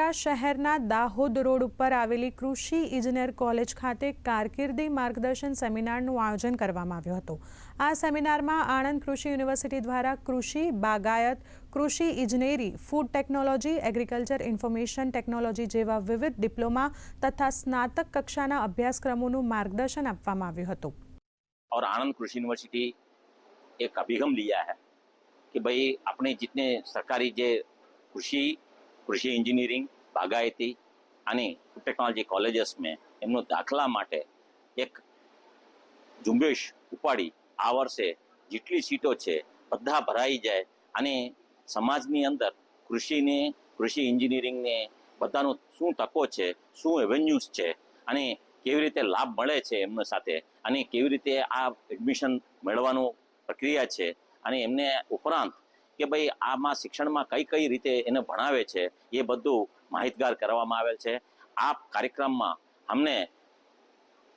દ્વારા શહેરના દાહોદ રોડ ઉપર આવેલી કૃષિ ઇજનેર કોલેજ ખાતે કારકિર્દી માર્ગદર્શન સેમિનારનું આયોજન કરવામાં આવ્યું હતું। આ સેમિનારમાં આણંદ કૃષિ યુનિવર્સિટી દ્વારા કૃષિ, બાગાયત, કૃષિ ઇજનેરી, food technology, agriculture information technology જેવા વિવિધ ડિપ્લોમા તથા સ્નાતક કક્ષાના અભ્યાસક્રમોનું માર્ગદર્શન આપવામાં આવ્યું હતું। और आनंद कृषि यूनिवर्सिटी एक अभिगम लिया है कि भाई अपने जितने सरकारी जे कृषि इंजीनियरिंग, बागायती અને ટેકનોલોજી કોલેજીસમાં એમનો દાખલા માટે એક ઝુંબેશ ઉપાડી આ વર્ષે જેટલી સીટો છે બધા ભરાઈ જાય અને સમાજની અંદર કૃષિ એન્જિનિયરિંગને બધાનું શું તકો છે, શું એવેન્યુઝ છે અને કેવી રીતે લાભ મળે છે એમના સાથે અને કેવી રીતે આ એડમિશન મેળવવાનું પ્રક્રિયા છે અને એમને ઉપરાંત કે ભાઈ આમાં શિક્ષણમાં કઈ રીતે એને ભણાવે છે એ બધું માહિતગાર કરવામાં આવેલ છે। આ કાર્યક્રમમાં અમને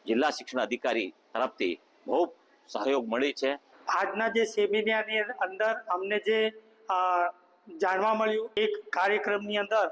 જિલ્લા શિક્ષણ અધિકારી તરફથી ખૂબ સહયોગ મળી છે। આજના જે સેમિનારની અંદર અમને જે જાણવા મળ્યું, એક કાર્યક્રમની અંદર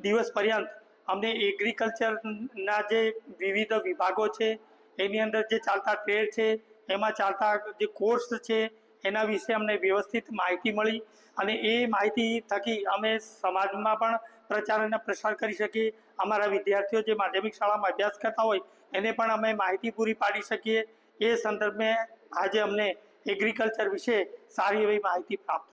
દિવસ પર્યંત અમને એગ્રીકલ્ચરના જે વિવિધ વિભાગો છે એની અંદર જે ચાલતા ટ્રેડ છે, એમાં ચાલતા જે કોર્સ છે એના વિશે અમને વ્યવસ્થિત માહિતી મળી અને એ માહિતી થકી અમે સમાજમાં પણ પ્રચાર અને પ્રસાર કરી શકીએ। અમારા વિદ્યાર્થીઓ જે માધ્યમિક શાળામાં અભ્યાસ કરતા હોય એને પણ અમે માહિતી પૂરી પાડી શકીએ। એ સંદર્ભે આજે અમને એગ્રીકલ્ચર વિશે સારી એવી માહિતી પ્રાપ્ત